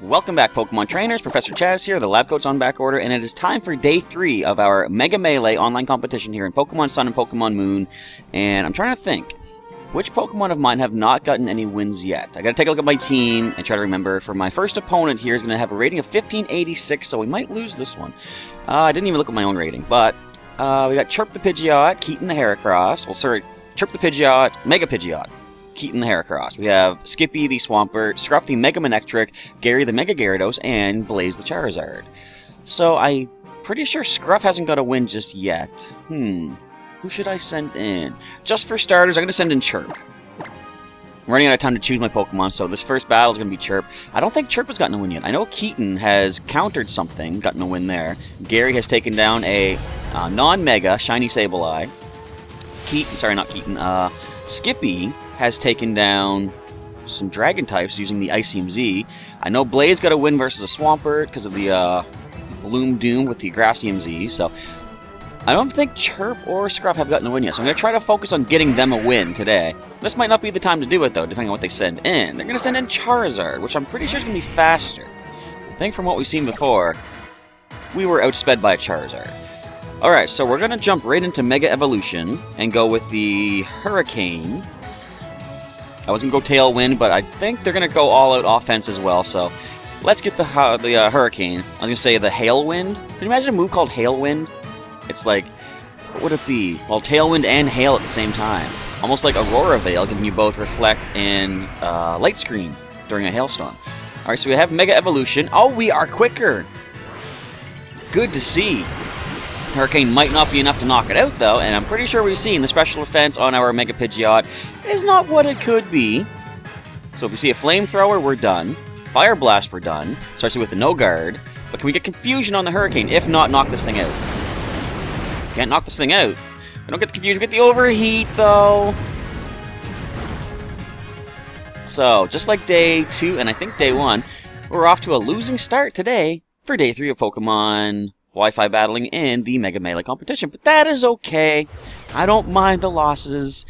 Welcome back, Pokemon Trainers. Professor Chaz here. The lab coat's on back order, and it is time for day 3 of our Mega Melee online competition here in Pokemon Sun and Pokemon Moon. And I'm trying to think, which Pokemon of mine have not gotten any wins yet? I gotta take a look at my team and try to remember. For my first opponent here is going to have a rating of 1586, so we might lose this one. I didn't even look at my own rating, but we got Chirp the Pidgeot, Keaton the Heracross. Well, sorry, Chirp the Pidgeot, Mega Pidgeot. Keaton the Heracross. We have Skippy the Swampert, Scruff the Mega Manectric, Gary the Mega Gyarados, and Blaze the Charizard. So I'm pretty sure Scruff hasn't got a win just yet. Who should I send in? Just for starters, I'm going to send in Chirp. I'm running out of time to choose my Pokemon, so this first battle is going to be Chirp. I don't think Chirp has gotten a win yet. I know Keaton has countered something, gotten a win there. Gary has taken down a non-Mega Shiny Sableye. Skippy has taken down some Dragon types using the Icium-Z. I know Blaze got a win versus a Swampert because of the Bloom Doom with the Grassium-Z, so I don't think Chirp or Scruff have gotten a win yet, so I'm going to try to focus on getting them a win today. This might not be the time to do it, though, depending on what they send in. They're going to send in Charizard, which I'm pretty sure is going to be faster. I think from what we've seen before, we were outsped by a Charizard. Alright, so we're going to jump right into Mega Evolution and go with the Hurricane. I was going to go Tailwind, but I think they're going to go all-out offense as well, so let's get the Hurricane. I was going to say the Hailwind. Can you imagine a move called Hailwind? It's like, what would it be? Well, Tailwind and Hail at the same time. Almost like Aurora Veil, giving you both Reflect and Light Screen during a hailstorm. Alright, so we have Mega Evolution. Oh, we are quicker! Good to see. Hurricane might not be enough to knock it out, though, and I'm pretty sure we've seen the special defense on our Mega Pidgeot is not what it could be. So if we see a Flamethrower, we're done. Fire Blast, we're done, especially with the No Guard. But can we get Confusion on the Hurricane? If not, knock this thing out. Can't knock this thing out. We don't get the Confusion, we get the Overheat, though. So, just like day 2, and I think day 1, we're off to a losing start today for day 3 of Pokemon Wi-Fi battling in the Mega Melee competition, but that is okay. I don't mind the losses.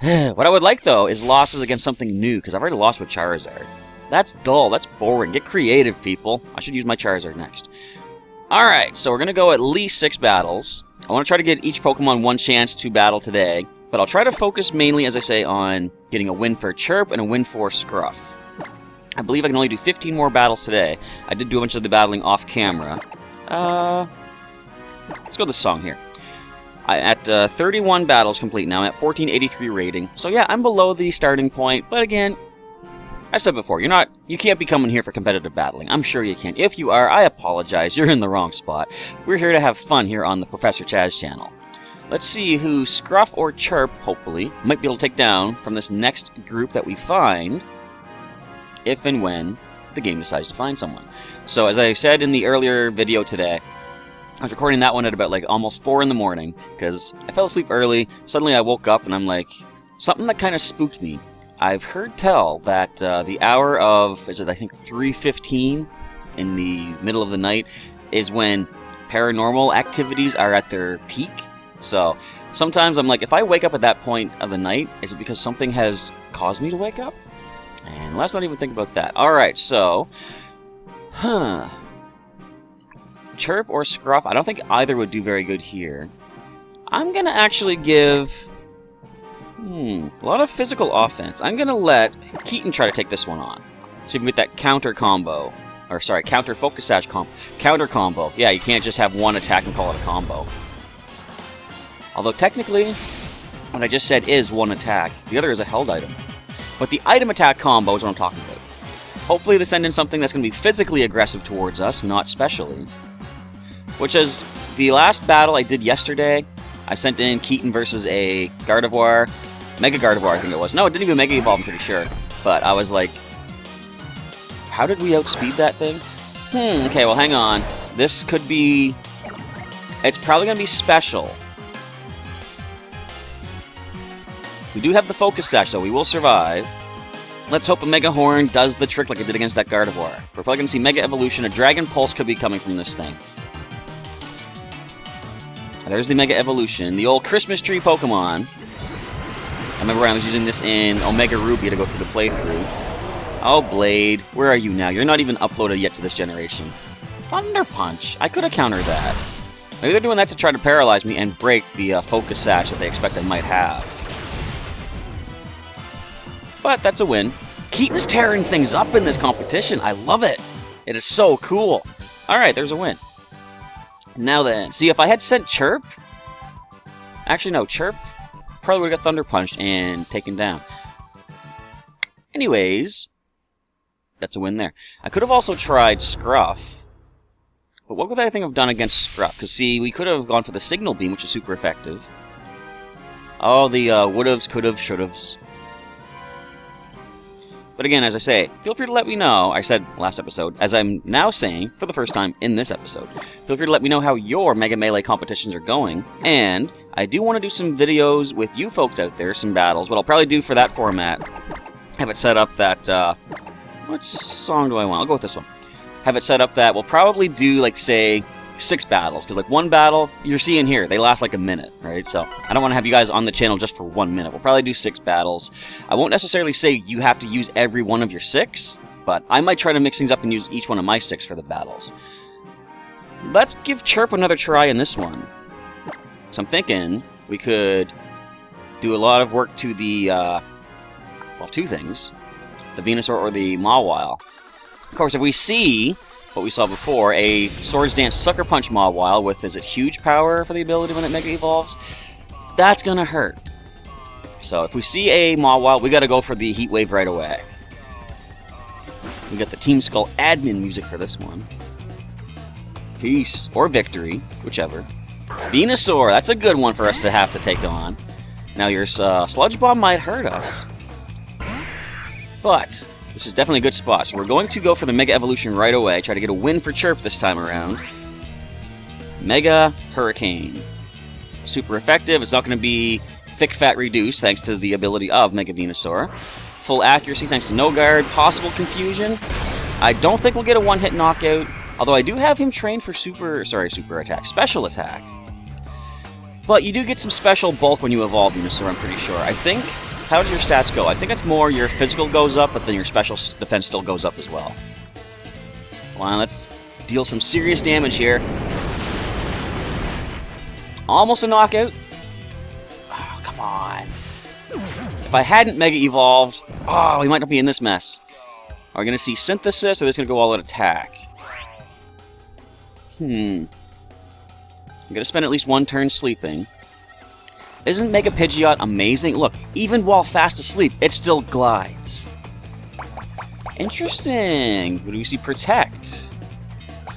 What I would like, though, is losses against something new, because I've already lost with Charizard. That's dull. That's boring. Get creative, people. I should use my Charizard next. Alright, so we're going to go at least 6 battles. I want to try to get each Pokemon one chance to battle today, but I'll try to focus mainly, as I say, on getting a win for Chirp and a win for Scruff. I believe I can only do 15 more battles today. I did do a bunch of the battling off camera. Let's go with this song here. At 31 battles complete now, I'm at 1483 rating. So yeah, I'm below the starting point, but again, I've said before, you can't be coming here for competitive battling. I'm sure you can. If you are, I apologize, you're in the wrong spot. We're here to have fun here on the Professor Chaz channel. Let's see who Scruff or Chirp, hopefully, might be able to take down from this next group that we find, if and when the game decides to find someone. So as I said in the earlier video today, I was recording that one at about like almost 4 in the morning because I fell asleep early. Suddenly I woke up and I'm like, something that kind of spooked me. I've heard tell that the hour of, I think 3:15 in the middle of the night is when paranormal activities are at their peak. So sometimes I'm like, if I wake up at that point of the night, is it because something has caused me to wake up? And let's not even think about that. Alright, so Chirp or Scruff, I don't think either would do very good here. I'm going to actually give a lot of physical offense. I'm going to let Keaton try to take this one on. So you can get that counter combo. Or sorry, counter Focus Sash counter combo. Yeah, you can't just have one attack and call it a combo. Although technically, what I just said is one attack. The other is a held item. But the item attack combo is what I'm talking about. Hopefully they send in something that's going to be physically aggressive towards us, not specially. Which is the last battle I did yesterday. I sent in Keaton versus a Gardevoir. Mega Gardevoir, I think it was. No, it didn't even Mega Evolve, I'm pretty sure. But I was like, how did we outspeed that thing? Okay, well, hang on. This could be... It's probably going to be special. We do have the Focus Sash, though. We will survive. Let's hope a Mega Horn does the trick like it did against that Gardevoir. We're probably going to see Mega Evolution. A Dragon Pulse could be coming from this thing. There's the Mega Evolution. The old Christmas tree Pokemon. I remember I was using this in Omega Ruby to go through the playthrough. Oh, Blade, where are you now? You're not even uploaded yet to this generation. Thunder Punch. I could have countered that. Maybe they're doing that to try to paralyze me and break the Focus Sash that they expect I might have. But that's a win. Keaton's tearing things up in this competition. I love it. It is so cool. Alright, there's a win. Now then, see, if I had sent Chirp... Actually, no, Chirp probably would have got Thunder Punched and taken down. Anyways, that's a win there. I could have also tried Scruff. But what would I think I've done against Scruff? Because, see, we could have gone for the Signal Beam, which is super effective. Oh, the would'ves, could've, should'ves. But again, as I say, feel free to let me know, I said last episode, as I'm now saying for the first time in this episode, feel free to let me know how your Mega Melee competitions are going, and I do want to do some videos with you folks out there, some battles. What I'll probably do for that format, have it set up that, what song do I want? I'll go with this one. Have it set up that we'll probably do, like, say, 6 battles, because, like, one battle, you're seeing here, they last, like, a minute, right? So, I don't want to have you guys on the channel just for 1 minute. We'll probably do 6 battles. I won't necessarily say you have to use every one of your 6, but I might try to mix things up and use each one of my 6 for the battles. Let's give Chirp another try in this one. So I'm thinking we could do a lot of work to the, well, 2 things. The Venusaur or the Mawile. Of course, if we see what we saw before, a Swords Dance Sucker Punch Mawile with, is it huge power for the ability when it Mega Evolves? That's gonna hurt. So if we see a Mawile, we gotta go for the Heat Wave right away. We got the Team Skull admin music for this one. Peace. Or victory, whichever. Venusaur, that's a good one for us to have to take on. Now your Sludge Bomb might hurt us. But this is definitely a good spot, so we're going to go for the Mega Evolution right away, try to get a win for Chirp this time around. Mega Hurricane. Super effective, it's not going to be thick fat reduced thanks to the ability of Mega Venusaur. Full accuracy thanks to No Guard, possible confusion. I don't think we'll get a one-hit knockout, although I do have him trained for super attack, special attack. But you do get some special bulk when you evolve Venusaur, I'm pretty sure. I think... How do your stats go? I think it's more your physical goes up, but then your special defense still goes up as well. Well, let's deal some serious damage here. Almost a knockout. Oh, come on. If I hadn't Mega Evolved, oh, we might not be in this mess. Are we going to see Synthesis, or is this going to go all out attack? I'm going to spend at least 1 turn sleeping. Isn't Mega Pidgeot amazing? Look, even while fast asleep, it still glides. Interesting. What do we see? Protect.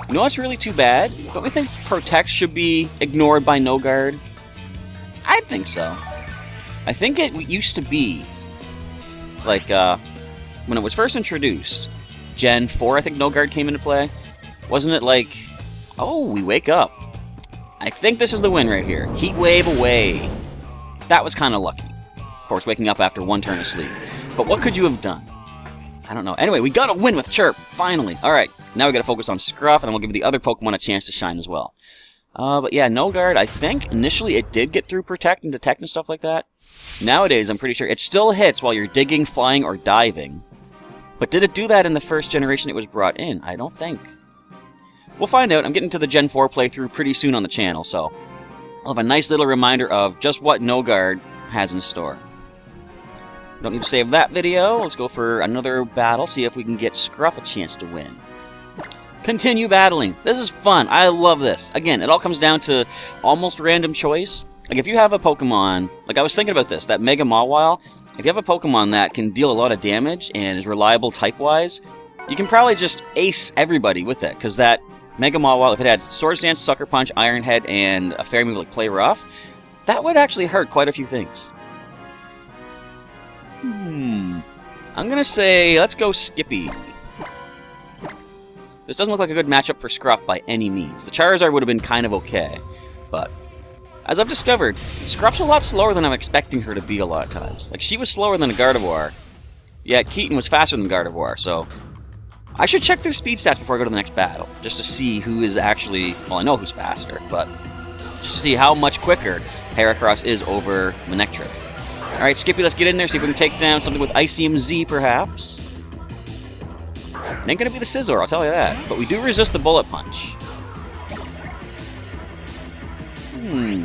You know what's really too bad? Don't we think Protect should be ignored by No Guard? I think so. I think it used to be, like, when it was first introduced, Gen 4, I think No Guard came into play. Wasn't it like, oh, we wake up. I think this is the win right here. Heat Wave away. That was kind of lucky. Of course, waking up after 1 turn of sleep. But what could you have done? I don't know. Anyway, we got a win with Chirp, finally. Alright, now we got to focus on Scruff, and then we'll give the other Pokemon a chance to shine as well. But yeah, No Guard, I think initially it did get through Protect and Detect and stuff like that. Nowadays, I'm pretty sure it still hits while you're digging, flying, or diving. But did it do that in the first generation it was brought in? I don't think. We'll find out. I'm getting to the Gen 4 playthrough pretty soon on the channel, so I'll have a nice little reminder of just what No Guard has in store. Don't need to save that video. Let's go for another battle, see if we can get Scruff a chance to win. Continue battling. This is fun. I love this. Again, it all comes down to almost random choice. Like, if you have a Pokemon, like I was thinking about this, that Mega Mawile, if you have a Pokemon that can deal a lot of damage and is reliable type-wise, you can probably just ace everybody with it, because that Mega Mawile, if it had Swords Dance, Sucker Punch, Iron Head, and a fairy move like Play Rough, that would actually hurt quite a few things. I'm gonna say, let's go Skippy. This doesn't look like a good matchup for Scruff by any means. The Charizard would have been kind of okay, but as I've discovered, Scruff's a lot slower than I'm expecting her to be a lot of times. Like, she was slower than a Gardevoir, yet Keaton was faster than Gardevoir, so I should check their speed stats before I go to the next battle, just to see who is actually, well, I know who's faster, but just to see how much quicker Heracross is over Manectric. Alright, Skippy, let's get in there, see if we can take down something with Icium-Z, perhaps. It ain't gonna be the Scizor, I'll tell you that. But we do resist the Bullet Punch.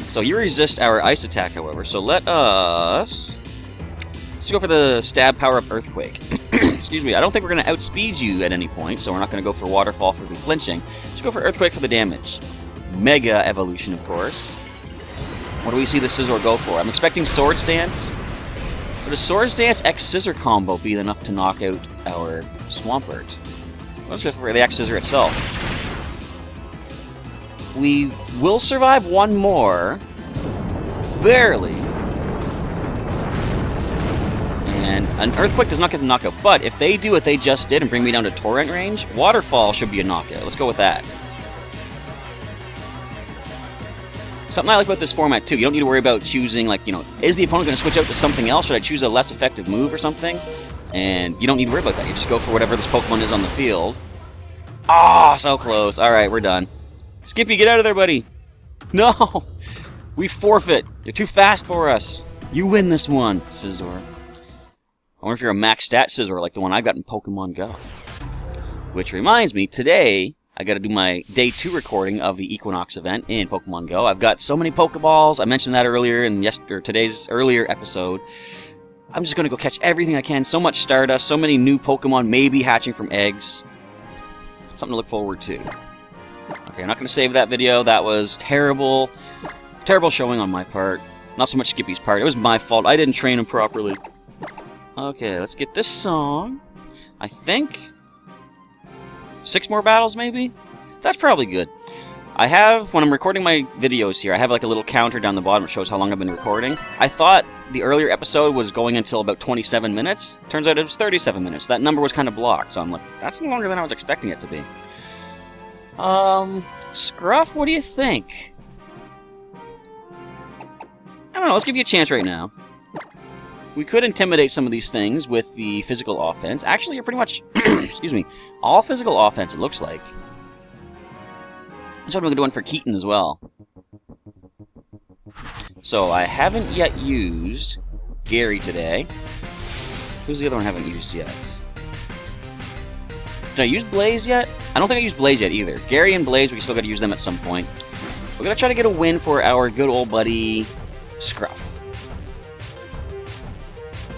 So you resist our Ice attack, however. So let us... Let's go for the Stab Power-Up Earthquake. Excuse me, I don't think we're going to outspeed you at any point, so we're not going to go for Waterfall for the flinching. Let's go for Earthquake for the damage. Mega Evolution, of course. What do we see the Scizor go for? I'm expecting Swords Dance. Would a Swords Dance X-Scissor combo be enough to knock out our Swampert? Let's just for the X-Scissor itself. We will survive one more. Barely. And an Earthquake does not get the knockout, but if they do what they just did and bring me down to Torrent range, Waterfall should be a knockout. Let's go with that. Something I like about this format, too, you don't need to worry about choosing, like, you know, is the opponent going to switch out to something else? Should I choose a less effective move or something? And you don't need to worry about that. You just go for whatever this Pokemon is on the field. Ah, so close. All right, we're done. Skippy, get out of there, buddy. No! We forfeit. You're too fast for us. You win this one, Scizor. I wonder if you're a max stat Scizor like the one I got in Pokemon Go. Which reminds me, today I got to do my Day 2 recording of the Equinox event in Pokemon Go. I've got so many Pokeballs. I mentioned that earlier in today's earlier episode. I'm just going to go catch everything I can. So much Stardust, so many new Pokemon maybe hatching from eggs. Something to look forward to. Okay, I'm not going to save that video. That was terrible. Terrible showing on my part. Not so much Skippy's part. It was my fault. I didn't train him properly. Okay, let's get this song. I think 6 more battles, maybe? That's probably good. I have, when I'm recording my videos here, I have like a little counter down the bottom that shows how long I've been recording. I thought the earlier episode was going until about 27 minutes. Turns out it was 37 minutes. That number was kind of blocked, so I'm like, that's longer than I was expecting it to be. Scruff, what do you think? I don't know, let's give you a chance right now. We could intimidate some of these things with the physical offense. Actually, you're pretty much, excuse me, all physical offense, it looks like. That's what I'm going to do one for Keaton as well. So, I haven't yet used Gary today. Who's the other one I haven't used yet? Did I use Blaze yet? I don't think I used Blaze yet either. Gary and Blaze, we still got to use them at some point. We're going to try to get a win for our good old buddy Scruff.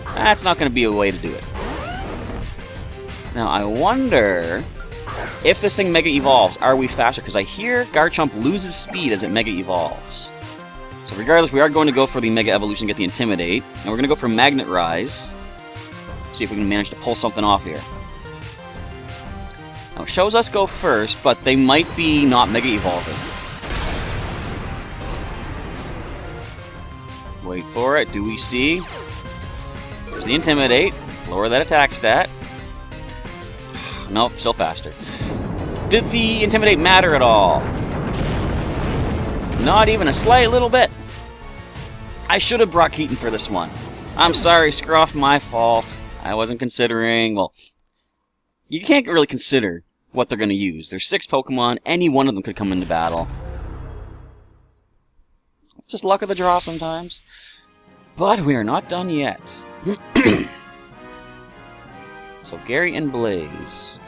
That's not going to be a way to do it. Now, I wonder if this thing Mega Evolves, are we faster? Because I hear Garchomp loses speed as it Mega Evolves. So regardless, we are going to go for the Mega Evolution, get the Intimidate. And we're going to go for Magnet Rise. See if we can manage to pull something off here. Now, it shows us go first, but they might be not Mega Evolving. Wait for it. Do we see? There's the Intimidate. Lower that attack stat. Nope, still faster. Did the Intimidate matter at all? Not even a slight little bit. I should have brought Keaton for this one. I'm sorry, Scruff, my fault. I wasn't considering, well, you can't really consider what they're going to use. There's 6 Pokemon, any one of them could come into battle. It's just luck of the draw sometimes. But we are not done yet. So Gary and Blaze.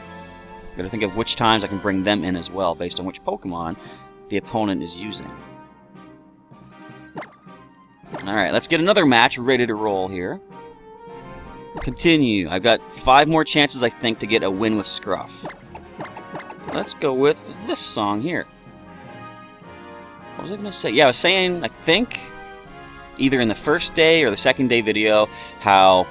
Gotta think of which times I can bring them in as well, based on which Pokemon the opponent is using. Alright, let's get another match ready to roll here. Continue. I've got 5 more chances, I think, to get a win with Scruff. Let's go with this song here. What was I going to say? Yeah, I was saying, I think, either in the first day or the second day video, how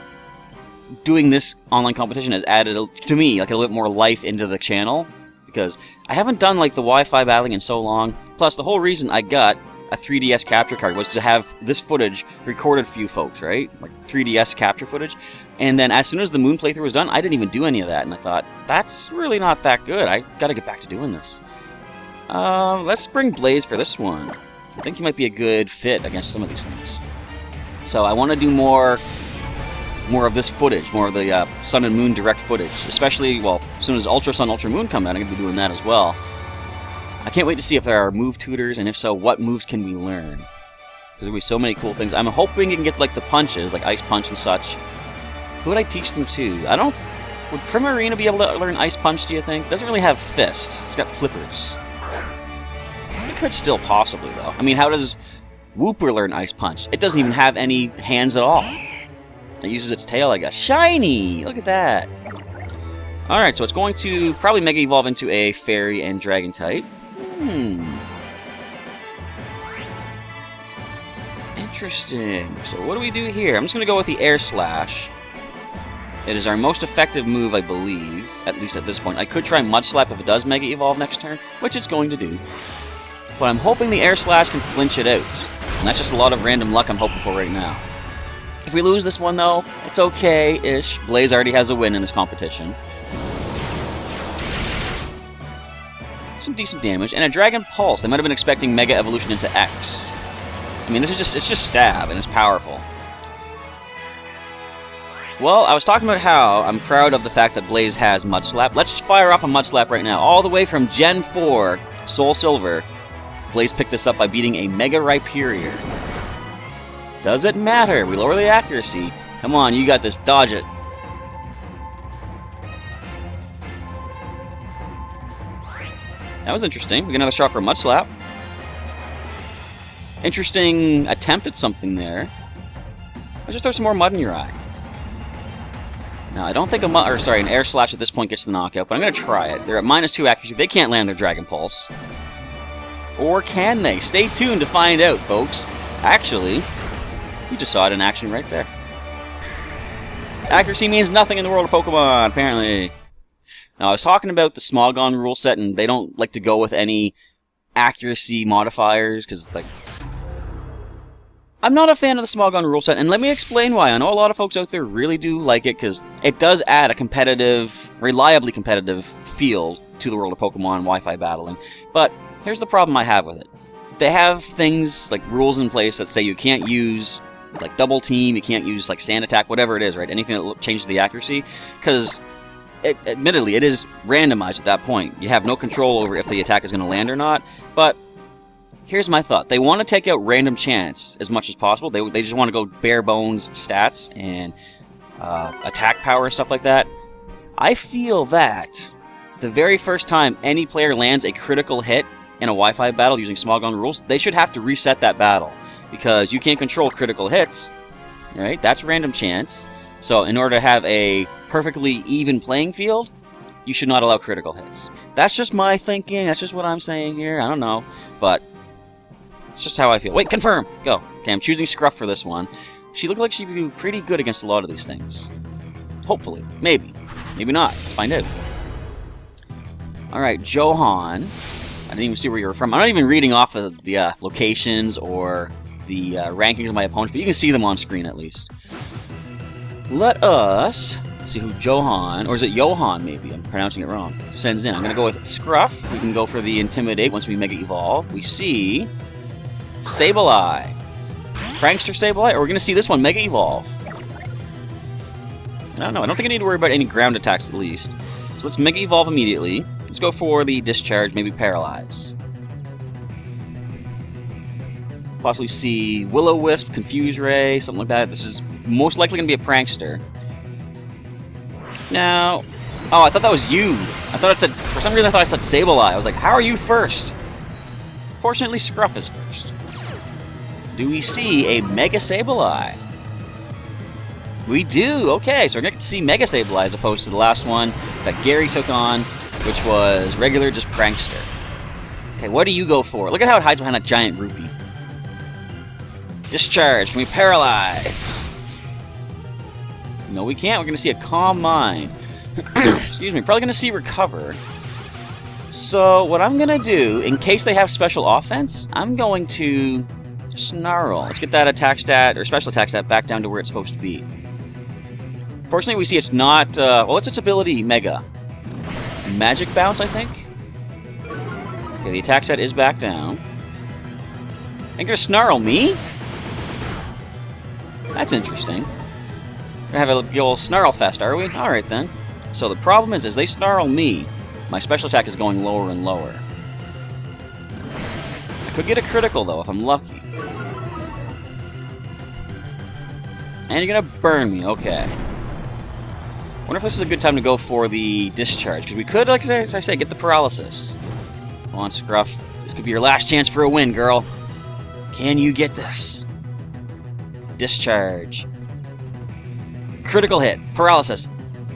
doing this online competition has added, to me, like a little bit more life into the channel. Because I haven't done like the Wi-Fi battling in so long. Plus, the whole reason I got a 3DS capture card was to have this footage recorded for you folks, right? Like 3DS capture footage. And then as soon as the Moon playthrough was done, I didn't even do any of that. And I thought, that's really not that good. I gotta get back to doing this. Let's bring Blaze for this one. I think he might be a good fit against some of these things. So I want to do more of this footage, more of the Sun and Moon direct footage. Especially, well, as soon as Ultra Sun, Ultra Moon come out, I'm going to be doing that as well. I can't wait to see if there are move tutors, and if so, what moves can we learn? Because there'll be so many cool things. I'm hoping you can get like the punches, like Ice Punch and such. Who would I teach them to? I don't Would Primarina be able to learn Ice Punch, do you think? It doesn't really have fists. It's got flippers. It could still possibly, though. I mean, how does Wooper learn Ice Punch? It doesn't even have any hands at all. It uses its tail, I guess. Shiny! Look at that. Alright, so it's going to probably Mega Evolve into a Fairy and Dragon type. Interesting. So what do we do here? I'm just going to go with the Air Slash. It is our most effective move, I believe, at least at this point. I could try Mud Slap if it does Mega Evolve next turn, which it's going to do. But I'm hoping the Air Slash can flinch it out. And that's just a lot of random luck I'm hoping for right now. If we lose this one, though, it's okay-ish. Blaze already has a win in this competition. Some decent damage. And a Dragon Pulse. They might have been expecting Mega Evolution into X. I mean, it's just stab, and it's powerful. Well, I was talking about how I'm proud of the fact that Blaze has Mud Slap. Let's just fire off a Mud Slap right now. All the way from Gen 4, Soul Silver, Blaze picked this up by beating a Mega Rhyperior. Does it matter? We lower the accuracy. Come on, you got this. Dodge it. That was interesting. We get another shot for a Mud Slap. Interesting attempt at something there. Let's just throw some more mud in your eye. Now, I don't think an Air Slash at this point gets the knockout, but I'm going to try it. They're at -2 accuracy. They can't land their Dragon Pulse. Or can they? Stay tuned to find out, folks. Actually, you just saw it in action right there. Accuracy means nothing in the world of Pokemon, apparently. Now, I was talking about the Smogon rule set, and they don't like to go with any accuracy modifiers, because, like, I'm not a fan of the Smogon rule set, and let me explain why. I know a lot of folks out there really do like it, because it does add a competitive, reliably competitive field to the world of Pokemon Wi-Fi battling. But here's the problem I have with it. They have things, like rules in place that say you can't use, like, Double Team, you can't use, like, Sand Attack, whatever it is, right? Anything that changes the accuracy, because admittedly, it is randomized at that point. You have no control over if the attack is going to land or not, but here's my thought. They want to take out random chance as much as possible. They just want to go bare bones stats and attack power and stuff like that. I feel that the very first time any player lands a critical hit in a Wi-Fi battle using Smogon rules, they should have to reset that battle, because you can't control critical hits, right? That's random chance. So in order to have a perfectly even playing field, you should not allow critical hits. That's just my thinking. That's just what I'm saying here. I don't know, but it's just how I feel. Wait, confirm! Go. Okay, I'm choosing Scruff for this one. She looked like she'd be pretty good against a lot of these things. Hopefully. Maybe. Maybe not. Let's find out. Alright, Johan. I didn't even see where you were from. I'm not even reading off of the locations or the rankings of my opponents, but you can see them on screen at least. Let us see who Johan, or is it Johan maybe? I'm pronouncing it wrong. Sends in. I'm going to go with Scruff. We can go for the Intimidate once we Mega Evolve. We see Sableye. Prankster Sableye? Or we're going to see this one Mega Evolve. I don't know. I don't think I need to worry about any ground attacks at least. So let's Mega Evolve immediately. Let's go for the Discharge, maybe Paralyze. Possibly see Will-O-Wisp, Confuse Ray, something like that. This is most likely going to be a Prankster. Now... Oh, I thought that was you. I thought it said... For some reason I thought I said Sableye. I was like, how are you first? Fortunately, Scruff is first. Do we see a Mega Sableye? We do! Okay, so we're going to see Mega Sableye as opposed to the last one that Gary took on, which was regular, just Prankster. Okay, what do you go for? Look at how it hides behind that giant rupee. Discharge. Can we paralyze? No, we can't. We're going to see a Calm Mind. Excuse me. Probably going to see Recover. So, what I'm going to do, in case they have special offense, I'm going to Snarl. Let's get that attack stat, or special attack stat, back down to where it's supposed to be. Fortunately, we see it's not... well, what's its ability? Mega. Magic Bounce, I think? Okay, the attack stat is back down. You're going to Snarl me? That's interesting. We're going to have a old Snarl Fest, are we? Alright then. So the problem is, as they Snarl me, my special attack is going lower and lower. I could get a critical, though, if I'm lucky. And you're going to burn me, okay. Wonder if this is a good time to go for the discharge, because we could, like as I say, get the paralysis. Come on, Scruff. This could be your last chance for a win, girl. Can you get this? Discharge. Critical hit. Paralysis.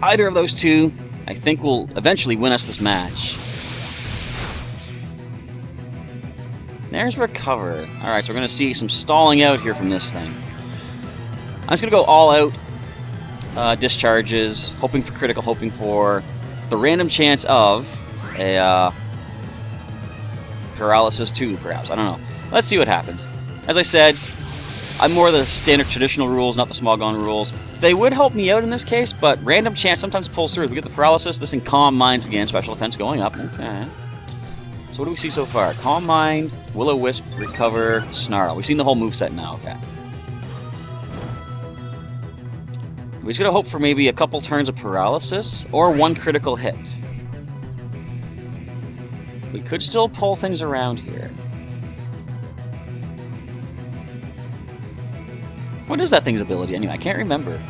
Either of those two, I think, will eventually win us this match. There's recover. Alright, so we're going to see some stalling out here from this thing. I'm just going to go all out. Discharges, hoping for critical, hoping for the random chance of a paralysis 2, perhaps. I don't know. Let's see what happens. As I said, I'm more the standard traditional rules, not the small gun rules. They would help me out in this case, but random chance sometimes pulls through. If we get the paralysis, this thing Calm Minds again, special defense going up. Okay. So what do we see so far? Calm Mind, Will-O-Wisp, Recover, Snarl. We've seen the whole moveset now, okay. We're just going to hope for maybe a couple turns of paralysis, or one critical hit. We could still pull things around here. What is that thing's ability anyway? I can't remember.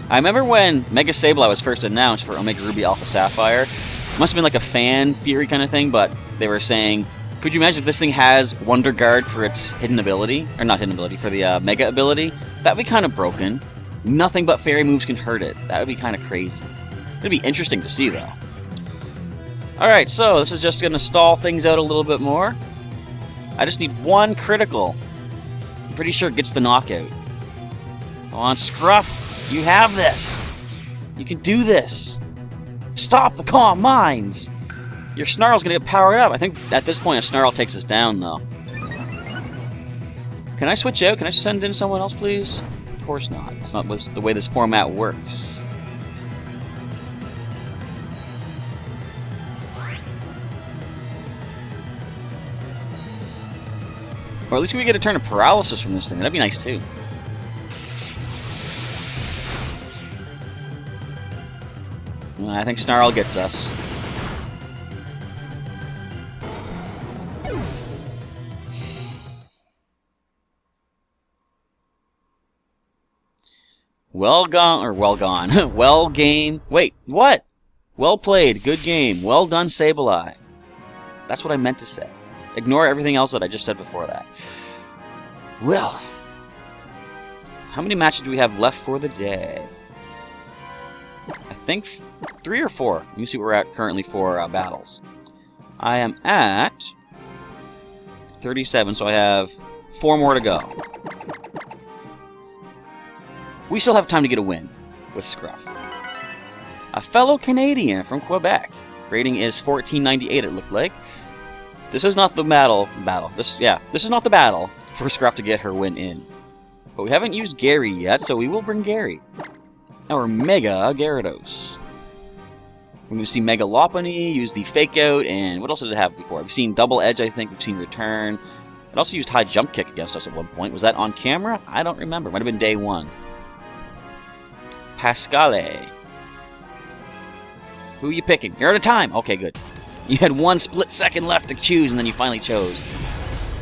I remember when Mega Sableye was first announced for Omega Ruby Alpha Sapphire. It must have been like a fan theory kind of thing, but they were saying, could you imagine if this thing has Wonder Guard for its hidden ability? Or not hidden ability, for the Mega ability? That would be kind of broken. Nothing but fairy moves can hurt it. That would be kind of crazy. It'd be interesting to see, though. Alright, so this is just going to stall things out a little bit more. I just need one critical. I'm pretty sure it gets the knockout. Come on, Scruff. You have this. You can do this. Stop the Calm Minds. Your Snarl's going to get powered up. I think at this point a Snarl takes us down, though. Can I switch out? Can I send in someone else, please? Of course not. That's not the way this format works. Or at least we get a turn of paralysis from this thing. That'd be nice, too. I think Snarl gets us. Well gone. Well game. Wait, what? Well played. Good game. Well done, Sableye. That's what I meant to say. Ignore everything else that I just said before that. Well, how many matches do we have left for the day? I think 3 or 4. Let me see where we're at currently for battles. I am at 37, so I have 4 more to go. We still have time to get a win with Scruff. A fellow Canadian from Quebec. Rating is 1498, it looked like. This is not the This is not the battle for Scruff to get her win in. But we haven't used Gary yet, so we will bring Gary. Our Mega Gyarados. We're going to see Mega Lopunny, use the Fake Out, and what else did it have before? We've seen Double Edge, I think. We've seen Return. It also used High Jump Kick against us at one point. Was that on camera? I don't remember. Might have been day 1. Pascale. Who are you picking? You're out of time. Okay, good. You had 1 split second left to choose, and then you finally chose.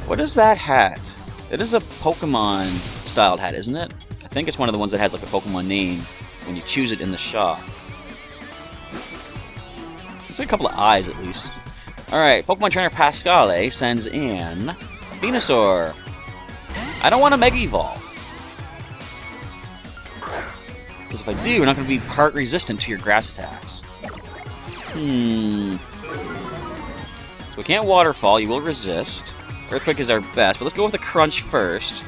What is that hat? It is a Pokemon-styled hat, isn't it? I think it's one of the ones that has like a Pokemon name when you choose it in the shop. It's like a couple of eyes, at least. Alright, Pokemon Trainer Pascale sends in Venusaur. I don't want to Mega Evolve. Because if I do, we're not going to be part resistant to your grass attacks. So we can't Waterfall, you will resist. Earthquake is our best, but let's go with a Crunch first.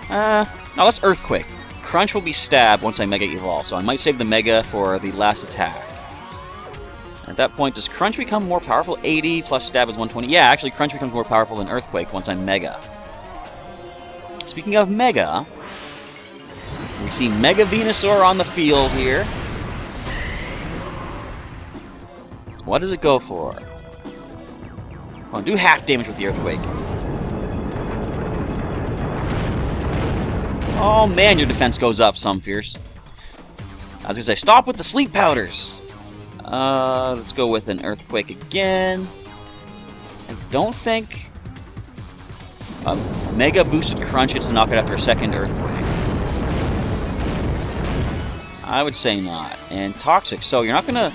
No, let's Earthquake. Crunch will be Stab once I Mega Evolve, so I might save the Mega for the last attack. At that point, does Crunch become more powerful? 80 plus Stab is 120. Yeah, actually, Crunch becomes more powerful than Earthquake once I'm Mega. Speaking of Mega, we see Mega Venusaur on the field here. What does it go for? Come on, do half damage with the Earthquake. Oh man, your defense goes up some, Fierce. I was gonna say, stop with the sleep powders! Let's go with an Earthquake again. I don't think a Mega Boosted Crunch gets to knock it after a second Earthquake. I would say not. And Toxic, so you're not gonna...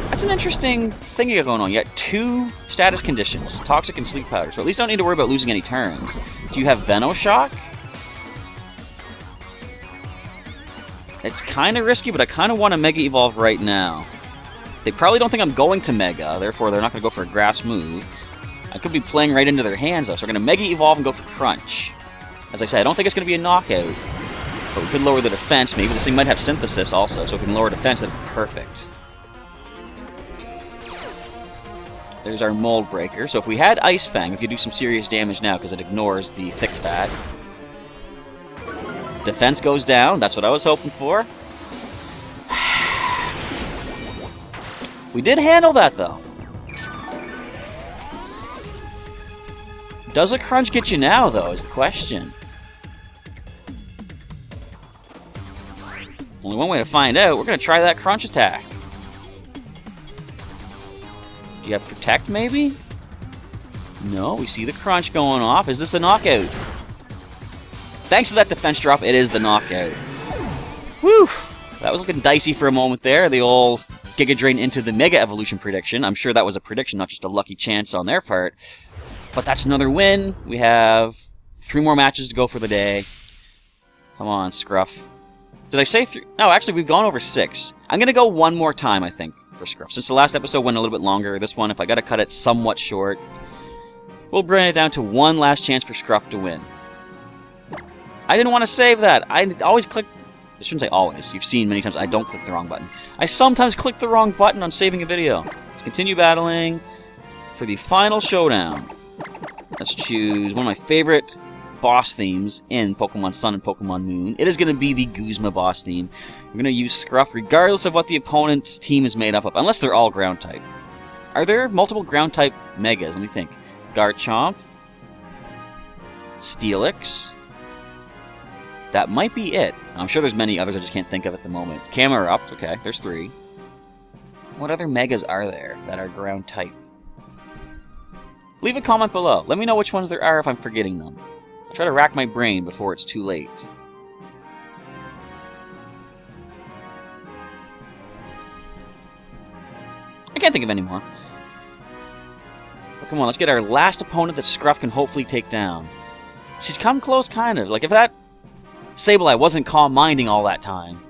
That's an interesting thing you got going on. You got 2 status conditions, Toxic and Sleep Powder, so at least don't need to worry about losing any turns. Do you have Venoshock? It's kind of risky, but I kind of want to Mega Evolve right now. They probably don't think I'm going to Mega, therefore they're not going to go for a Grass move. I could be playing right into their hands, though, so we're going to Mega Evolve and go for Crunch. As I said, I don't think it's going to be a knockout, but we could lower the defense, maybe. This thing might have Synthesis also, so if we can lower defense, that'd be perfect. There's our Mold Breaker. So if we had Ice Fang, we could do some serious damage now because it ignores the Thick Fat. Defense goes down. That's what I was hoping for. We did handle that, though. Does a Crunch get you now, though, is the question. Only one way to find out. We're going to try that Crunch attack. Do you have Protect, maybe? No, we see the Crunch going off. Is this a knockout? Thanks to that defense drop, it is the knockout. Whew! That was looking dicey for a moment there. The old Giga Drain into the Mega Evolution prediction. I'm sure that was a prediction, not just a lucky chance on their part. But that's another win. We have 3 more matches to go for the day. Come on, Scruff. Did I say 3? No, actually, we've gone over 6. I'm going to go one more time, I think, for Scruff. Since the last episode went a little bit longer, this one, if I got to cut it somewhat short, we'll bring it down to one last chance for Scruff to win. I didn't want to save that. I always click... I shouldn't say always. You've seen many times I don't click the wrong button. I sometimes click the wrong button on saving a video. Let's continue battling for the final showdown. Let's choose one of my favorite boss themes in Pokemon Sun and Pokemon Moon. It is going to be the Guzma boss theme. We're going to use Scruff regardless of what the opponent's team is made up of, unless they're all ground type. Are there multiple ground type Megas? Let me think. Garchomp. Steelix. That might be it. I'm sure there's many others I just can't think of at the moment. Camerupt. Okay, there's 3. What other Megas are there that are ground type? Leave a comment below. Let me know which ones there are if I'm forgetting them. I'll try to rack my brain before it's too late. I can't think of any more. But come on, let's get our last opponent that Scruff can hopefully take down. She's come close, kind of. Like, if that Sableye wasn't calm-minding all that time,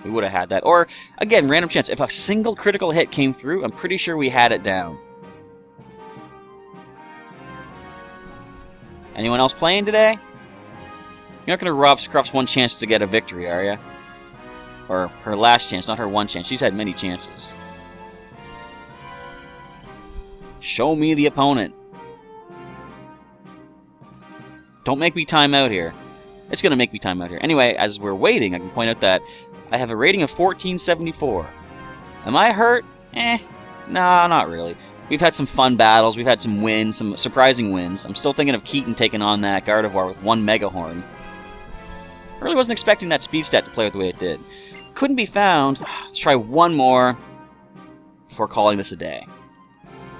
we would have had that. Or, again, random chance. If a single critical hit came through, I'm pretty sure we had it down. Anyone else playing today? You're not going to rob Scruff's one chance to get a victory, are you? Or her last chance, not her one chance. She's had many chances. Show me the opponent. Don't make me time out here. It's going to make me time out here. Anyway, as we're waiting, I can point out that I have a rating of 1474. Am I hurt? No, not really. We've had some fun battles. We've had some wins, some surprising wins. I'm still thinking of Keaton taking on that Gardevoir with 1 Mega Horn. I really wasn't expecting that speed stat to play out the way it did. Couldn't be found. Let's try one more before calling this a day.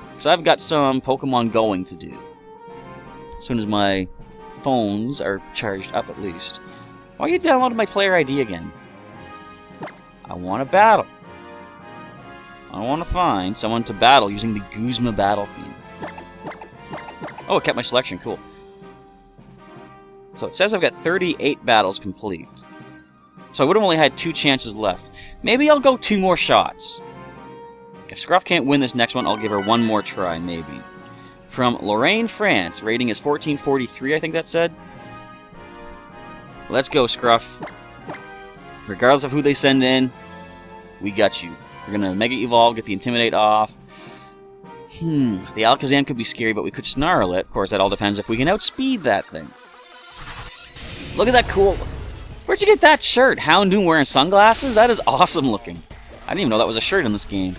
Because I've got some Pokemon going to do. As soon as my phones are charged up, at least. Why you downloaded my player ID again? I want to battle. I want to find someone to battle using the Guzma battle theme. Oh, it kept my selection. Cool. So it says I've got 38 battles complete. So I would have only had 2 chances left. Maybe I'll go 2 more shots. If Scruff can't win this next one, I'll give her 1 more try, maybe. From Lorraine, France. Rating is 1443, I think that said. Let's go, Scruff. Regardless of who they send in, we got you. We're going to Mega Evolve, get the Intimidate off. The Alakazam could be scary, but we could Snarl it. Of course, that all depends if we can outspeed that thing. Look at that cool... Where'd you get that shirt? Houndoom wearing sunglasses? That is awesome looking. I didn't even know that was a shirt in this game.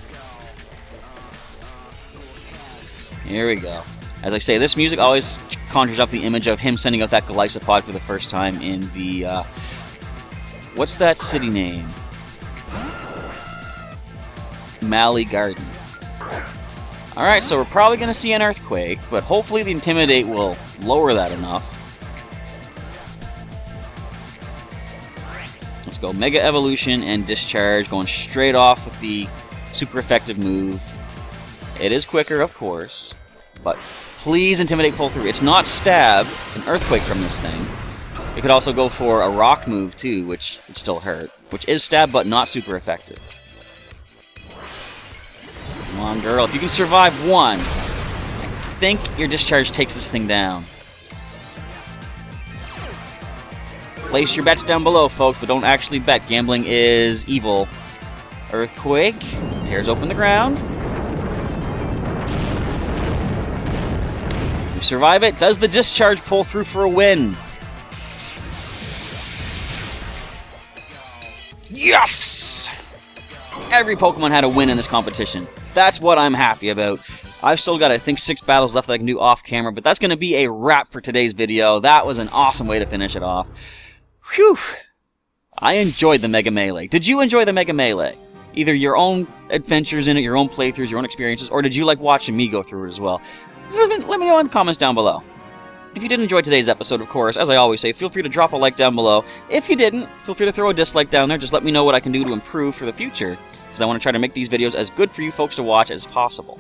Here we go. As I say, this music always conjures up the image of him sending out that Golisopod for the first time in the... what's that city name? Mali Garden. Alright, so we're probably going to see an Earthquake, but hopefully the Intimidate will lower that enough. Let's go Mega Evolution and Discharge, going straight off with the super effective move. It is quicker, of course, but please Intimidate pull through. It's not Stab, an Earthquake from this thing. It could also go for a Rock move, too, which would still hurt, which is Stab, but not super effective. Come on, girl. If you can survive one, I think your Discharge takes this thing down. Place your bets down below, folks, but don't actually bet. Gambling is evil. Earthquake tears open the ground. You survive it. Does the Discharge pull through for a win? Yes! Every Pokemon had a win in this competition. That's what I'm happy about. I've still got, I think, 6 battles left that I can do off camera, but that's going to be a wrap for today's video. That was an awesome way to finish it off. Whew! I enjoyed the Mega Melee. Did you enjoy the Mega Melee? Either your own adventures in it, your own playthroughs, your own experiences, or did you like watching me go through it as well? Let me know in the comments down below. If you did enjoy today's episode, of course, as I always say, feel free to drop a like down below. If you didn't, feel free to throw a dislike down there. Just let me know what I can do to improve for the future, because I want to try to make these videos as good for you folks to watch as possible.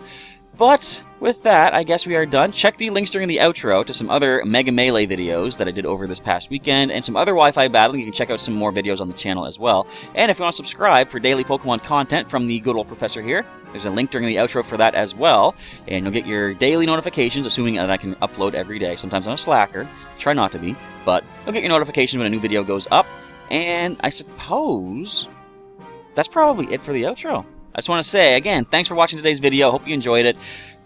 But with that, I guess we are done. Check the links during the outro to some other Mega Melee videos that I did over this past weekend, and some other Wi-Fi battling. You can check out some more videos on the channel as well. And if you want to subscribe for daily Pokemon content from the good old professor here, there's a link during the outro for that as well. And you'll get your daily notifications, assuming that I can upload every day. Sometimes I'm a slacker. Try not to be. But you'll get your notifications when a new video goes up. And I suppose that's probably it for the outro. I just want to say, again, thanks for watching today's video. Hope you enjoyed it.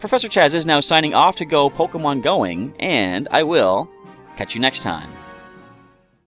Professor Chaz is now signing off to go Pokemon going, and I will catch you next time.